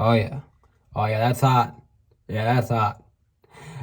Oh yeah. Oh yeah, that's hot. Yeah, that's hot.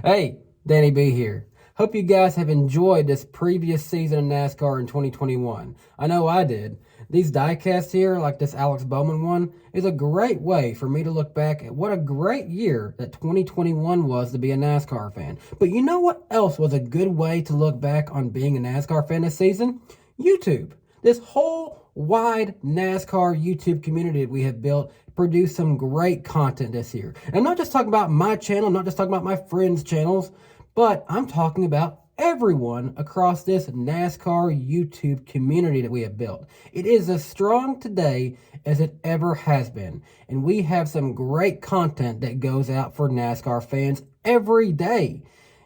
Hey, Danny B here. Hope you guys have enjoyed this previous season of NASCAR in 2021. I know I did. These diecasts here, like this Alex Bowman one, is a great way for me to look back at what a great year that 2021 was to be a NASCAR fan. But you know what else was a good way to look back on being a NASCAR fan this season? YouTube. This whole wide NASCAR YouTube community that we have built produced some great content this year. And I'm not just talking about my channel, I'm not just talking about my friends' channels, but I'm talking about everyone across this NASCAR YouTube community that we have built. It is as strong today as it ever has been. And we have some great content that goes out for NASCAR fans every day.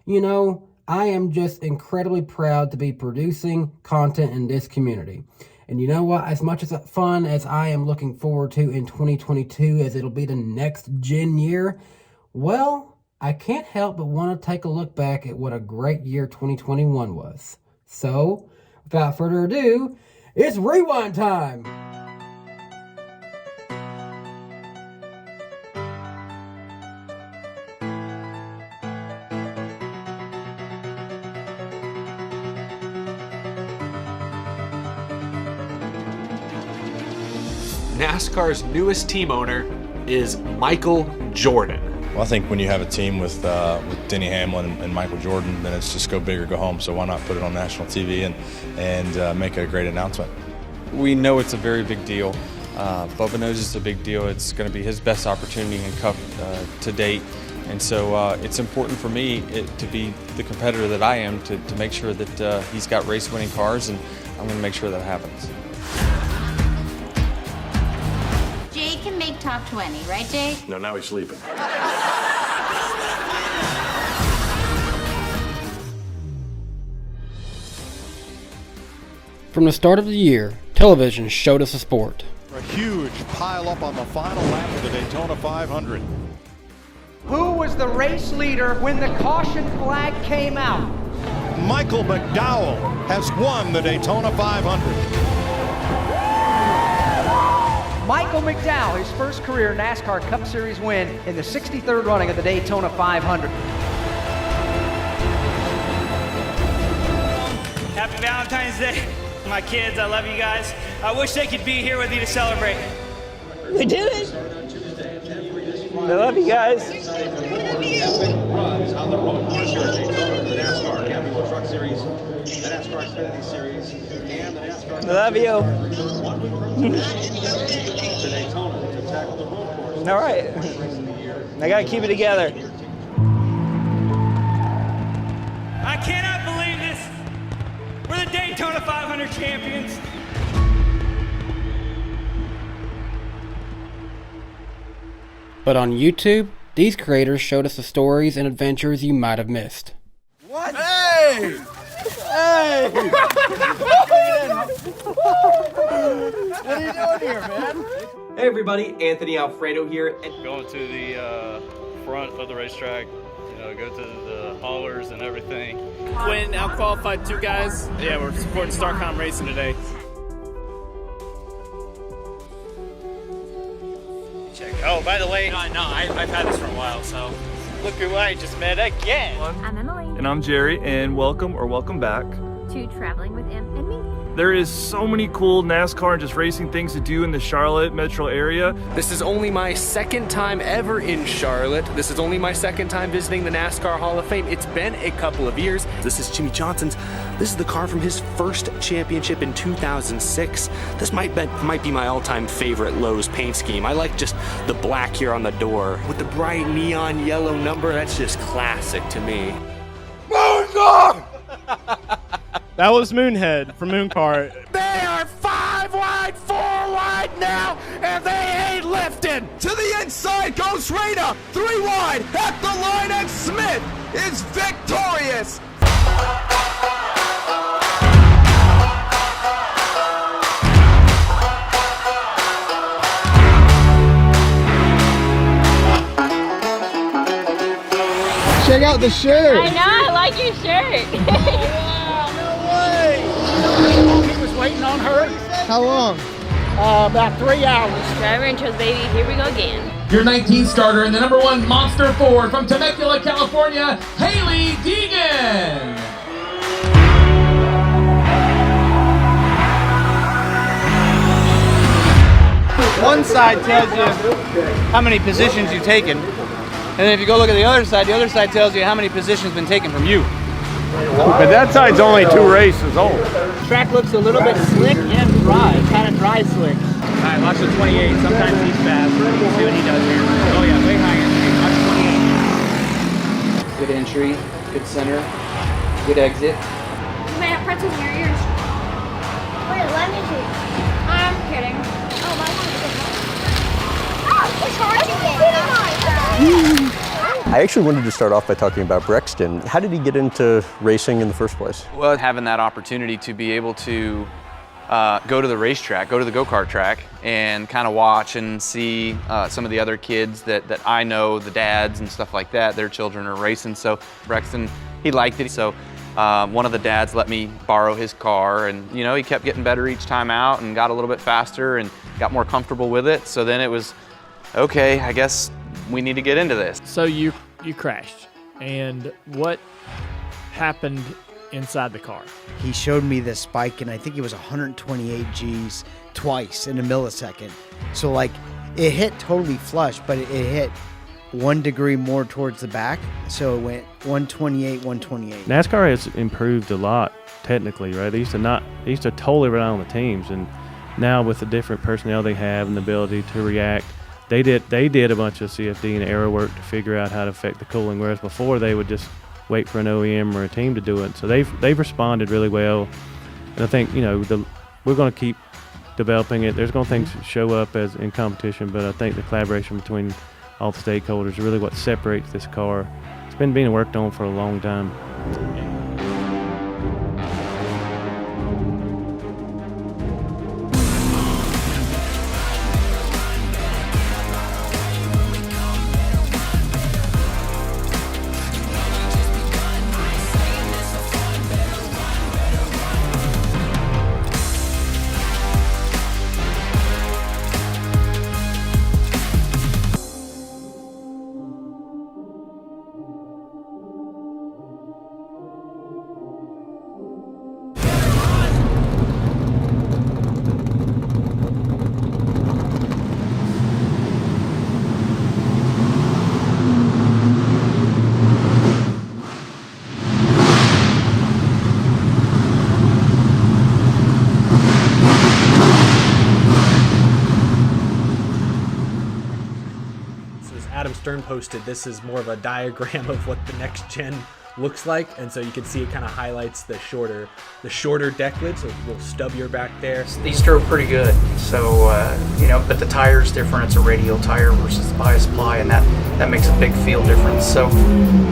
You know, I am just incredibly proud to be producing content in this community. And you know what? As much as fun as I am looking forward to in 2022, as it'll be the next gen year, well, I can't help but want to take a look back at what a great year 2021 was. So, without further ado, it's rewind time! NASCAR's newest team owner is Michael Jordan. Well, I think when you have a team with Denny Hamlin and Michael Jordan, then it's just go big or go home. So why not put it on national TV and make a great announcement? We know it's a very big deal. Bubba knows it's a big deal. It's going to be his best opportunity in Cup to date. And so it's important for me to be the competitor that I am to make sure that he's got race-winning cars, and I'm going to make sure that happens. Jay can make top 20, right, Jay? No, now he's sleeping. From the start of the year, television showed us a sport. A huge pile up on the final lap of the Daytona 500. Who was the race leader when the caution flag came out? Michael McDowell has won the Daytona 500. Michael McDowell, his first career NASCAR Cup Series win in the 63rd running of the Daytona 500. Happy Valentine's Day, my kids. I love you guys. I wish they could be here with you to celebrate. We did it. I love you guys. On the road course here at Daytona, the NASCAR Camping Truck Series, the NASCAR Xfinity Series, and the NASCAR. I love you. 1 week from today to Daytona to tackle the road course. All right. I gotta keep it together. I cannot believe this. We're the Daytona 500 champions. But on YouTube, these creators showed us the stories and adventures you might have missed. What? Hey! Hey! What are you doing here, man? Hey everybody, Anthony Alfredo here. Going to the front of the racetrack, go to the haulers and everything. When out-qualified 2 guys, yeah, we're supporting StarCom Racing today. Oh, by the way, I've had this for a while, so look who I just met again. I'm Emily. And I'm Jerry, and welcome back to Traveling with Em and Me. There is so many cool NASCAR and just racing things to do in the Charlotte metro area. This is only my second time ever in Charlotte. This is only my second time visiting the NASCAR Hall of Fame. It's been a couple of years. This is Jimmy Johnson's. This is the car from his first championship in 2006. This might be my all-time favorite Lowe's paint scheme. I like just the black here on the door with the bright neon yellow number. That's just classic to me. Mooncar! That was Moonhead from Mooncar. They are 5 wide, 4 wide now, and they ain't lifting. To the inside goes Rada, 3 wide at the line, and Smith is victorious. Check out the shirt. I know, I like your shirt. He was waiting on her. How long? About 3 hours. Driver intros, baby. Here we go again. your 19 starter in the #1 Monster Ford from Temecula, California, Haley Deegan. One side tells you how many positions you've taken, and then if you go look at the other side tells you how many positions been taken from you. But that side's only 2 races old. Track looks a little bit slick and dry, kind of dry slick. All right, watch the 28. Sometimes he's fast. Let's see what he does here. Oh yeah, way higher. Watch 28. Good entry, good center, good exit. You might have pretzels in your ears. Wait, let me see. I'm kidding. Oh, my one is it's hard to get. I actually wanted to start off by talking about Brexton. How did he get into racing in the first place? Well, having that opportunity to be able to go to the racetrack, go to the go-kart track, and kind of watch and see some of the other kids that I know, the dads and stuff like that, their children are racing. So Brexton, he liked it. So one of the dads let me borrow his car, and you know, he kept getting better each time out and got a little bit faster and got more comfortable with it. So then it was, okay, I guess we need to get into this. So you crashed, and what happened inside the car? He showed me the spike, and I think it was 128 Gs twice in a millisecond. So like, it hit totally flush, but it hit 1 degree more towards the back, so it went 128, 128. NASCAR has improved a lot technically, right? They used to totally rely on the teams, and now with the different personnel they have and the ability to react, they did a bunch of CFD and aero work to figure out how to affect the cooling, whereas before they would just wait for an OEM or a team to do it. So they've responded really well, and I think, you know, we're going to keep developing it. There's going to things show up as in competition, but I think the collaboration between all the stakeholders is really what separates this car. It's been being worked on for a long time. Stern posted, this is more of a diagram of what the NextGen looks like, and so you can see it kind of highlights the shorter deck lid, so a little stubbier back there. These drove pretty good, so you know, but the tire's different. It's a radial tire versus the bias ply, and that makes a big feel difference. So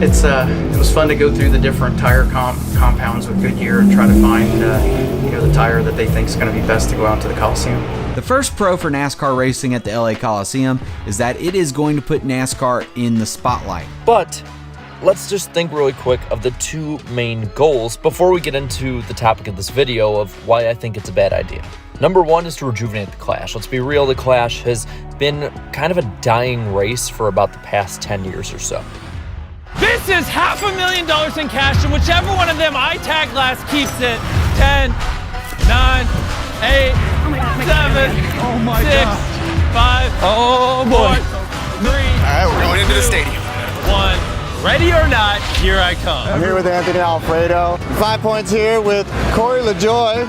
it's it was fun to go through the different tire compounds with Goodyear and try to find you know, the tire that they think is going to be best to go out to the Coliseum. The first pro for NASCAR racing at the LA Coliseum is that it is going to put NASCAR in the spotlight. But let's just think really quick of the 2 main goals before we get into the topic of this video of why I think it's a bad idea. Number 1 is to rejuvenate the Clash. Let's be real, the Clash has been kind of a dying race for about the past 10 years or so. This is $500,000 in cash, and whichever one of them I tag last keeps it. 10, 9, 8, 7, 6, 5, oh boy, 4, 3, all right, we're going into the stadium. 1. Ready or not, here I come. I'm here with Anthony Alfredo. 5 Points here with Corey LaJoy,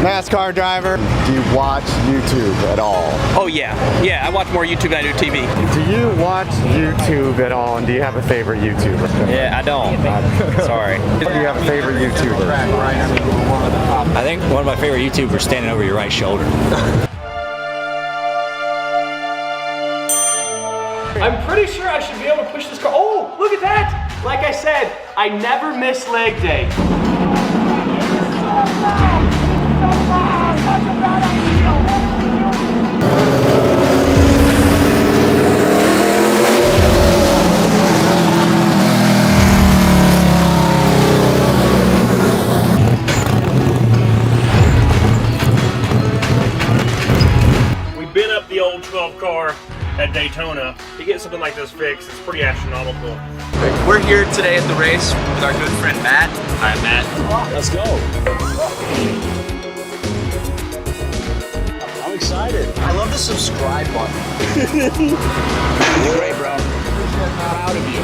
NASCAR driver. Do you watch YouTube at all? Oh yeah, I watch more YouTube than I do TV. Do you watch YouTube at all, and do you have a favorite YouTuber? Yeah, I don't. Sorry. Do you have a favorite YouTuber? I think one of my favorite YouTubers is standing over your right shoulder. I'm pretty sure I should be able to push this car. Oh, look at that! Like I said, I never miss leg day. We've been up the old 12 car at Daytona. To get something like this fixed, it's pretty astronomical. We're here today at the race with our good friend Matt. Hi, Matt. Let's go. I'm excited. I love the subscribe button. You're great, bro. Proud of you.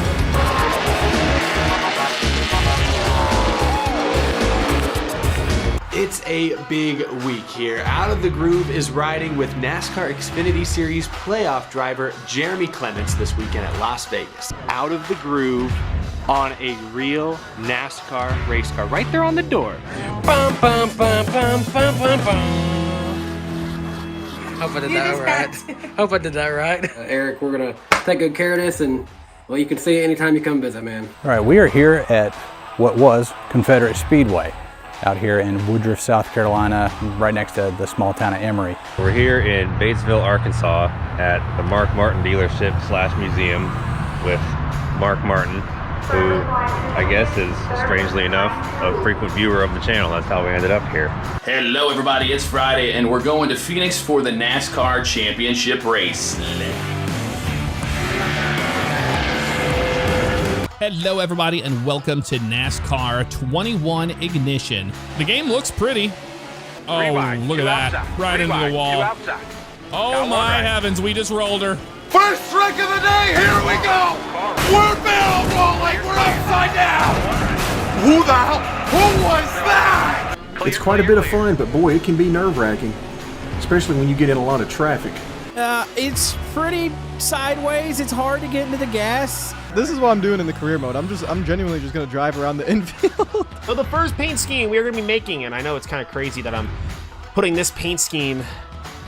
It's a big week here. Out of the Groove is riding with NASCAR Xfinity Series playoff driver Jeremy Clements this weekend at Las Vegas. Out of the Groove on a real NASCAR race car, right there on the door. Bum, bum, bum, bum, bum, bum, bum. Hope I did that right. Hope I did that right. Eric, we're gonna take good care of this, and well, you can see it anytime you come visit, man. All right, we are here at what was Confederate Speedway, out here in Woodruff, South Carolina, right next to the small town of Emory. We're here in Batesville, Arkansas at the Mark Martin dealership / museum with Mark Martin, who I guess is, strangely enough, a frequent viewer of the channel. That's how we ended up here. Hello everybody, it's Friday and we're going to Phoenix for the NASCAR Championship race. Hello everybody and welcome to NASCAR 21 Ignition. The game looks pretty. Oh, look at that. Right into the wall. Oh my heavens, we just rolled her. First trick of the day, here we go! We're barrel rolling, we're upside down! Who the hell? Who was that? It's quite a bit of fun, but boy, it can be nerve-wracking, especially when you get in a lot of traffic. It's pretty sideways. It's hard to get into the gas. This is what I'm doing in the career mode. I'm genuinely just gonna drive around the infield. So the first paint scheme we are gonna be making, and I know it's kind of crazy that I'm putting this paint scheme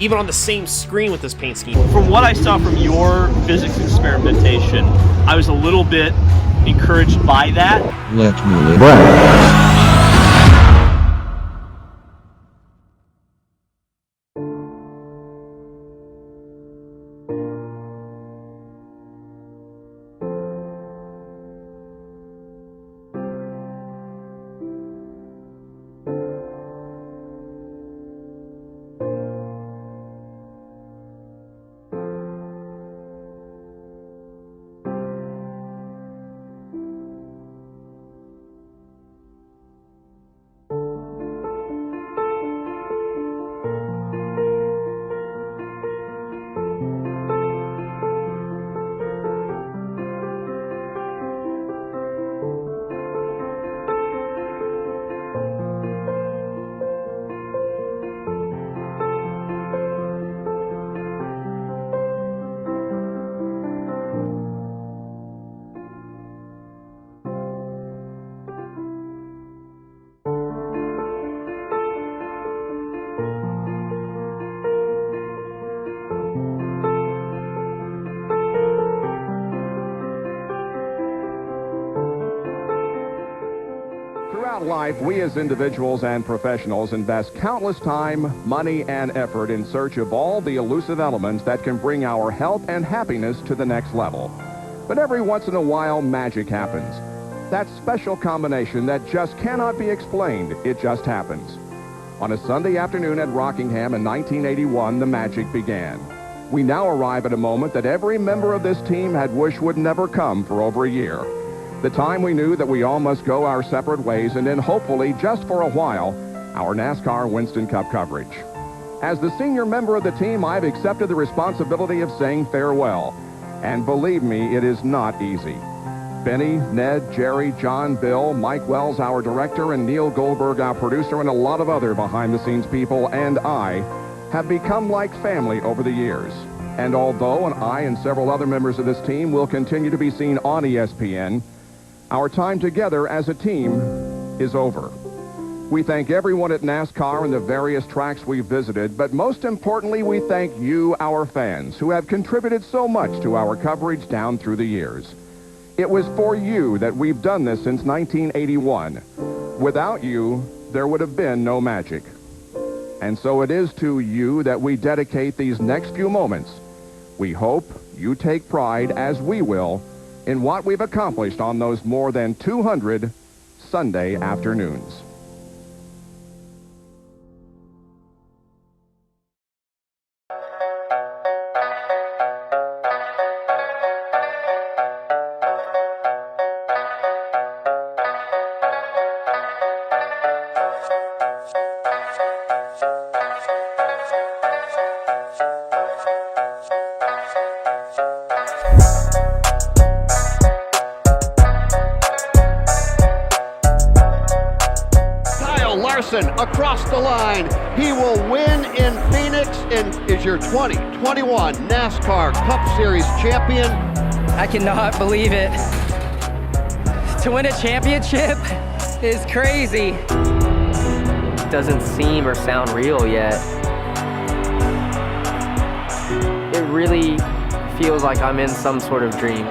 even on the same screen with this paint scheme. From what I saw from your physics experimentation, I was a little bit encouraged by that. Let me live. Throughout life, we as individuals and professionals invest countless time, money, and effort in search of all the elusive elements that can bring our health and happiness to the next level. But every once in a while, magic happens. That special combination that just cannot be explained, it just happens. On a Sunday afternoon at Rockingham in 1981, the magic began. We now arrive at a moment that every member of this team had wished would never come for over a year. The time we knew that we all must go our separate ways and then hopefully, just for a while, our NASCAR Winston Cup coverage. As the senior member of the team, I've accepted the responsibility of saying farewell. And believe me, it is not easy. Benny, Ned, Jerry, John, Bill, Mike Wells, our director, and Neil Goldberg, our producer, and a lot of other behind-the-scenes people, and I, have become like family over the years. And although I and several other members of this team will continue to be seen on ESPN, our time together as a team is over. We thank everyone at NASCAR and the various tracks we've visited, but most importantly, we thank you, our fans, who have contributed so much to our coverage down through the years. It was for you that we've done this since 1981. Without you, there would have been no magic. And so it is to you that we dedicate these next few moments. We hope you take pride, as we will, in what we've accomplished on those more than 200 Sunday afternoons. Larson across the line. He will win in Phoenix and is your 2021 NASCAR Cup Series champion. I cannot believe it. To win a championship is crazy. It doesn't seem or sound real yet. It really feels like I'm in some sort of dream.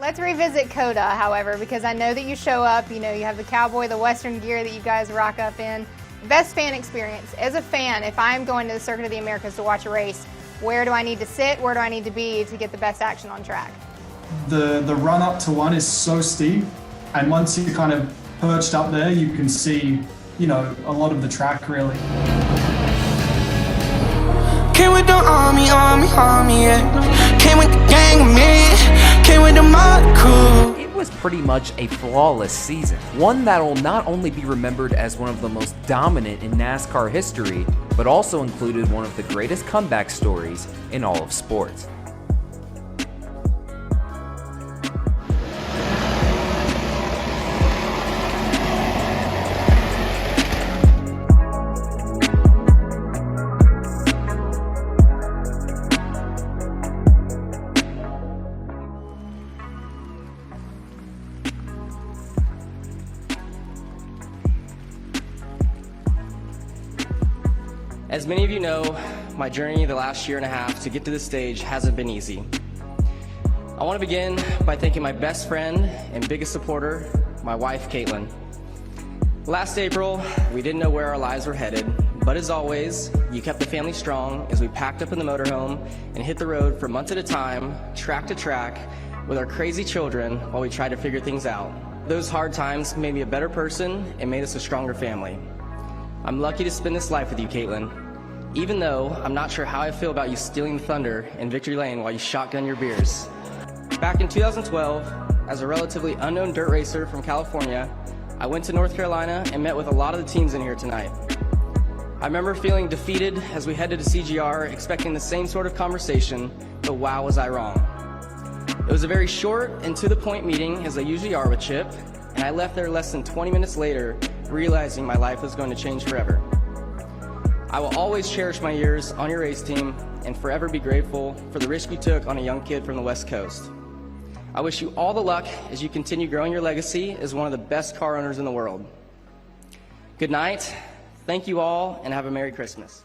Let's revisit COTA, however, because I know that you show up, you know, you have the cowboy, the Western gear that you guys rock up in. Best fan experience. As a fan, if I'm going to the Circuit of the Americas to watch a race, where do I need to sit? Where do I need to be to get the best action on track? The run up to one is so steep, and once you're kind of perched up there, you can see, you know, a lot of the track really. Came with the army, yeah. Came with the gang of me, came with the Motley Crew. It was pretty much a flawless season. One that will not only be remembered as one of the most dominant in NASCAR history, but also included one of the greatest comeback stories in all of sports. As many of you know, my journey the last year and a half to get to this stage hasn't been easy. I want to begin by thanking my best friend and biggest supporter, my wife, Caitlin. Last April, we didn't know where our lives were headed, but as always, you kept the family strong as we packed up in the motorhome and hit the road for months at a time, track to track, with our crazy children while we tried to figure things out. Those hard times made me a better person and made us a stronger family. I'm lucky to spend this life with you, Caitlin, even though I'm not sure how I feel about you stealing the thunder in Victory Lane while you shotgun your beers. Back in 2012, as a relatively unknown dirt racer from California, I went to North Carolina and met with a lot of the teams in here tonight. I remember feeling defeated as we headed to CGR, expecting the same sort of conversation, but wow, was I wrong. It was a very short and to-the-point meeting, as they usually are with Chip, and I left there less than 20 minutes later, realizing my life was going to change forever. I will always cherish my years on your race team and forever be grateful for the risk you took on a young kid from the West Coast. I wish you all the luck as you continue growing your legacy as one of the best car owners in the world. Good night, thank you all, and have a Merry Christmas.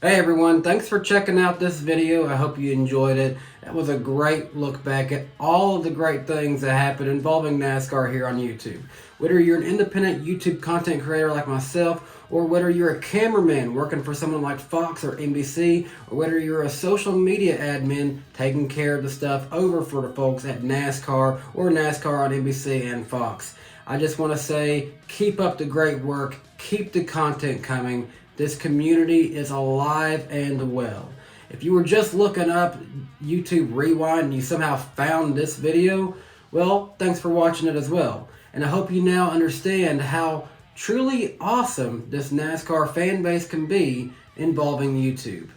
Hey everyone, thanks for checking out this video. I hope you enjoyed it. That was a great look back at all of the great things that happen involving NASCAR here on YouTube. Whether you're an independent YouTube content creator like myself, or whether you're a cameraman working for someone like Fox or NBC, or whether you're a social media admin taking care of the stuff over for the folks at NASCAR or NASCAR on NBC and Fox. I just want to say, keep up the great work, keep the content coming. This community is alive and well. If you were just looking up YouTube Rewind and you somehow found this video, well, thanks for watching it as well. And I hope you now understand how truly awesome this NASCAR fan base can be involving YouTube.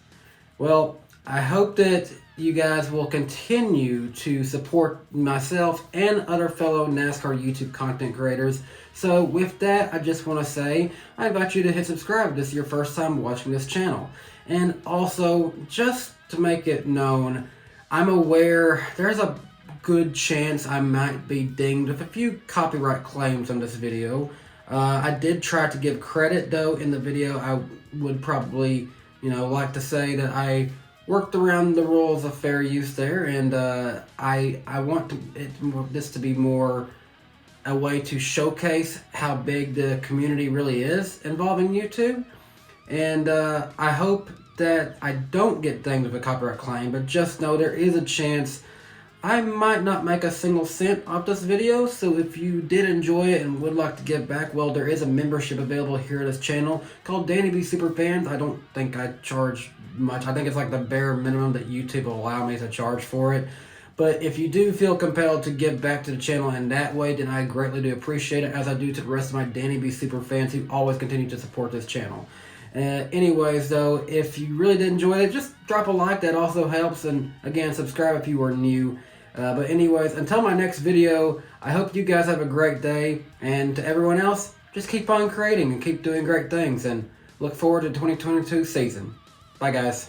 Well, I hope that you guys will continue to support myself and other fellow NASCAR YouTube content creators. So with that, I just want to say, I invite you to hit subscribe if this is your first time watching this channel. And also, just to make it known, I'm aware there's a good chance I might be dinged with a few copyright claims on this video. I did try to give credit though in the video. I would probably, like to say that I worked around the rules of fair use there, and I want this to be more a way to showcase how big the community really is involving YouTube. And I hope that I don't get dinged with a copyright claim, but just know there is a chance I might not make a single cent off this video, so if you did enjoy it and would like to give back, well, there is a membership available here at this channel called DannyB Superfans. I don't think I charge much. I think it's like the bare minimum that YouTube will allow me to charge for it. But if you do feel compelled to give back to the channel in that way, then I greatly do appreciate it, as I do to the rest of my DannyB Superfans who always continue to support this channel. Anyways, though, if you really did enjoy it, just drop a like. That also helps. And again, subscribe if you are new. But anyways, until my next video, I hope you guys have a great day. And to everyone else, just keep on creating and keep doing great things. And look forward to the 2022 season. Bye, guys.